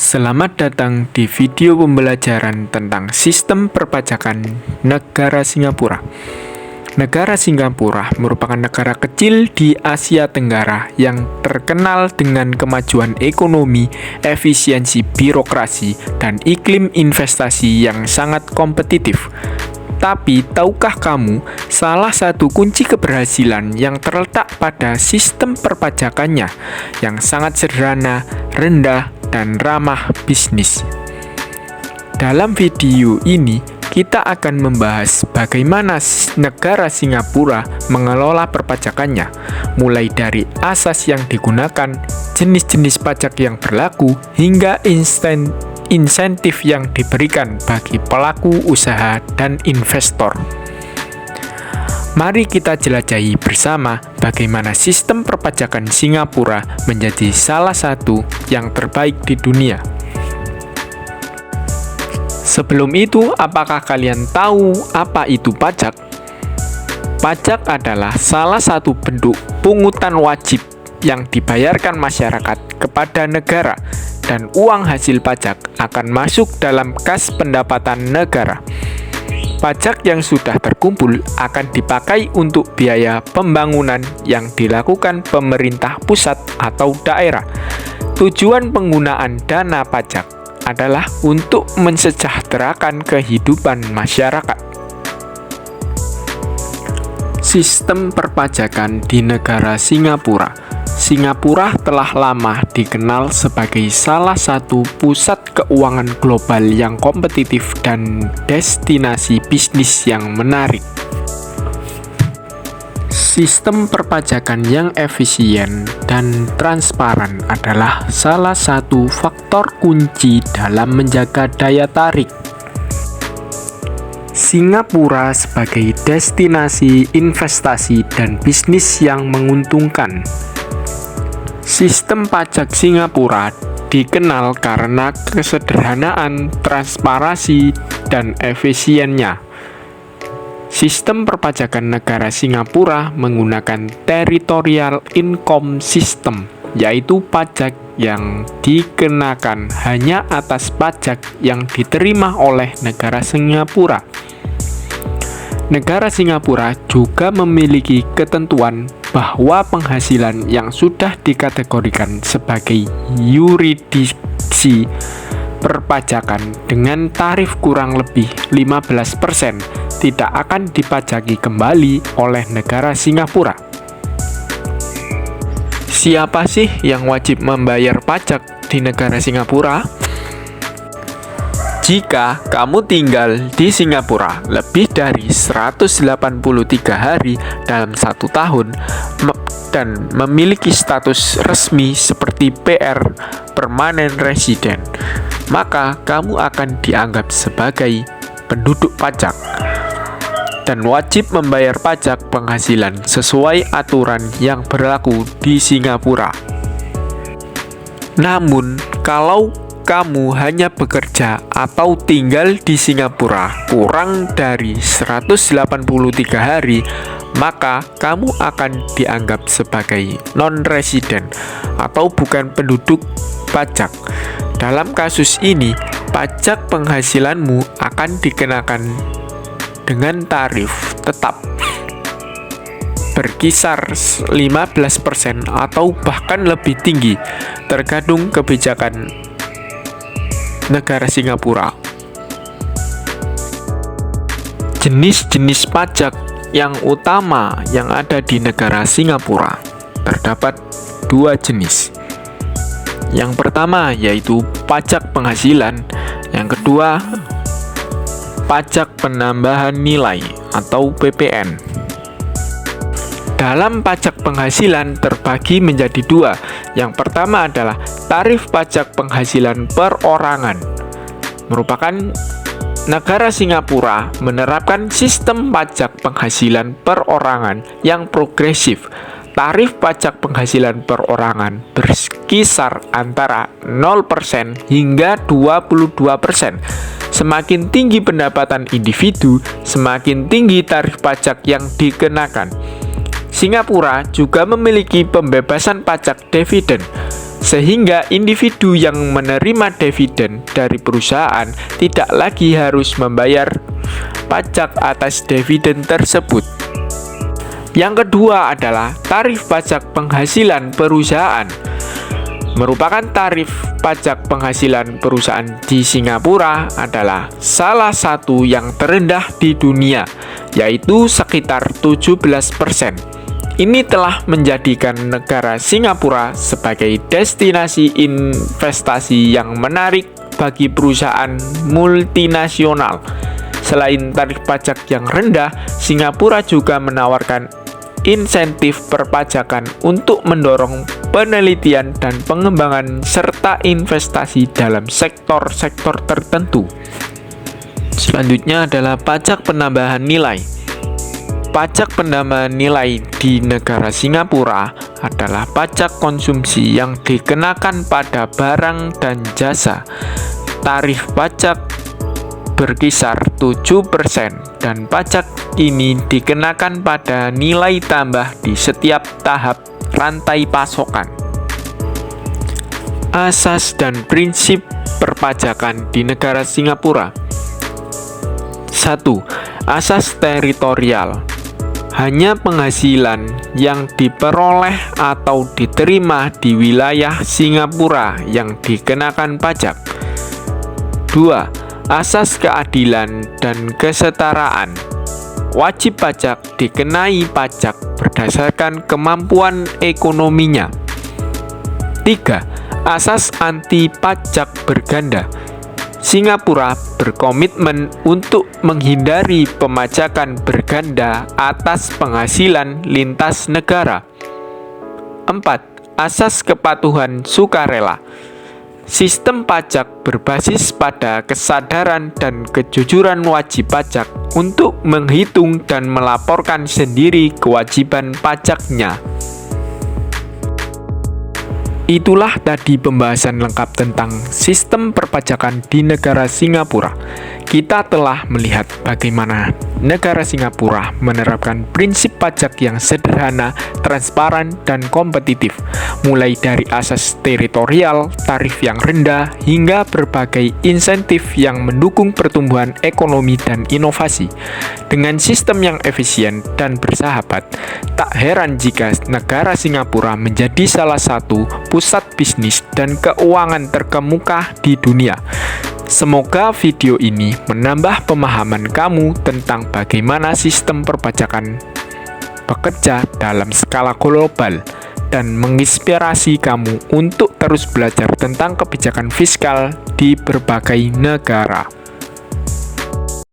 Selamat datang di video pembelajaran tentang sistem perpajakan negara Singapura. Negara Singapura merupakan negara kecil di Asia Tenggara yang terkenal dengan kemajuan ekonomi, efisiensi birokrasi, dan iklim investasi yang sangat kompetitif. Tapi, tahukah kamu, salah satu kunci keberhasilan yang terletak pada sistem perpajakannya yang sangat sederhana, rendah, dan ramah bisnis. Dalam video ini, kita akan membahas bagaimana negara Singapura mengelola perpajakannya, mulai dari asas yang digunakan, jenis-jenis pajak yang berlaku, hingga insentif yang diberikan bagi pelaku usaha dan investor. Mari kita jelajahi bersama bagaimana sistem perpajakan Singapura menjadi salah satu yang terbaik di dunia. Sebelum itu, apakah kalian tahu apa itu pajak? Pajak adalah salah satu bentuk pungutan wajib yang dibayarkan masyarakat kepada negara, dan uang hasil pajak akan masuk dalam kas pendapatan negara. Pajak yang sudah terkumpul akan dipakai untuk biaya pembangunan yang dilakukan pemerintah pusat atau daerah. Tujuan penggunaan dana pajak adalah untuk mensejahterakan kehidupan masyarakat. Sistem perpajakan di negara Singapura. Singapura telah lama dikenal sebagai salah satu pusat keuangan global yang kompetitif dan destinasi bisnis yang menarik. Sistem perpajakan yang efisien dan transparan adalah salah satu faktor kunci dalam menjaga daya tarik Singapura sebagai destinasi investasi dan bisnis yang menguntungkan. Sistem pajak Singapura dikenal karena kesederhanaan, transparansi, dan efisiennya. Sistem perpajakan negara Singapura menggunakan Territorial Income System, yaitu pajak yang dikenakan hanya atas pajak yang diterima oleh negara Singapura. Negara Singapura juga memiliki ketentuan bahwa penghasilan yang sudah dikategorikan sebagai yurisdiksi perpajakan dengan tarif kurang lebih 15% tidak akan dipajaki kembali oleh negara Singapura. Siapa sih yang wajib membayar pajak di negara Singapura? Jika kamu tinggal di Singapura lebih dari 183 hari dalam 1 tahun dan memiliki status resmi seperti PR (Permanent Resident), maka kamu akan dianggap sebagai penduduk pajak dan wajib membayar pajak penghasilan sesuai aturan yang berlaku di Singapura. Namun, kalau kamu hanya bekerja atau tinggal di Singapura kurang dari 183 hari, maka kamu akan dianggap sebagai non-resident atau bukan penduduk pajak. Dalam kasus ini, pajak penghasilanmu akan dikenakan dengan tarif tetap berkisar 15% atau bahkan lebih tinggi, tergantung kebijakan negara Singapura. Jenis-jenis pajak yang utama yang ada di negara Singapura terdapat 2 jenis. Yang pertama yaitu pajak penghasilan, yang kedua pajak penambahan nilai atau PPN. Dalam pajak penghasilan terbagi menjadi 2. Yang pertama adalah tarif pajak penghasilan perorangan. Merupakan negara Singapura menerapkan sistem pajak penghasilan perorangan yang progresif. Tarif pajak penghasilan perorangan berkisar antara 0% hingga 22%. Semakin tinggi pendapatan individu, semakin tinggi tarif pajak yang dikenakan. Singapura juga memiliki pembebasan pajak dividen. sehingga individu yang menerima dividen dari perusahaan tidak lagi harus membayar pajak atas dividen tersebut. Yang kedua adalah tarif pajak penghasilan perusahaan. Merupakan tarif pajak penghasilan perusahaan di Singapura adalah salah satu yang terendah di dunia, yaitu sekitar 17%. Ini telah menjadikan negara Singapura sebagai destinasi investasi yang menarik bagi perusahaan multinasional. Selain tarif pajak yang rendah, Singapura juga menawarkan insentif perpajakan untuk mendorong penelitian dan pengembangan serta investasi dalam sektor-sektor tertentu. Selanjutnya adalah pajak penambahan nilai. Pajak penambahan nilai di negara Singapura adalah pajak konsumsi yang dikenakan pada barang dan jasa. Tarif pajak berkisar 7% dan pajak ini dikenakan pada nilai tambah di setiap tahap rantai pasokan. Asas dan prinsip perpajakan di negara Singapura. 1. Asas teritorial. Hanya penghasilan yang diperoleh atau diterima di wilayah Singapura yang dikenakan pajak. 2. Asas keadilan dan kesetaraan. Wajib pajak dikenai pajak berdasarkan kemampuan ekonominya. 3. Asas anti pajak berganda. Singapura berkomitmen untuk menghindari pemajakan berganda atas penghasilan lintas negara. 4. Asas kepatuhan sukarela. Sistem pajak berbasis pada kesadaran dan kejujuran wajib pajak untuk menghitung dan melaporkan sendiri kewajiban pajaknya. Itulah tadi pembahasan lengkap tentang sistem perpajakan di negara Singapura. Kita telah melihat bagaimana negara Singapura menerapkan prinsip pajak yang sederhana, transparan, dan kompetitif, mulai dari asas teritorial, tarif yang rendah, hingga berbagai insentif yang mendukung pertumbuhan ekonomi dan inovasi. Dengan sistem yang efisien dan bersahabat, tak heran jika negara Singapura menjadi salah satu pusat bisnis dan keuangan terkemuka di dunia. Semoga video ini menambah pemahaman kamu tentang bagaimana sistem perpajakan bekerja dalam skala global dan menginspirasi kamu untuk terus belajar tentang kebijakan fiskal di berbagai negara.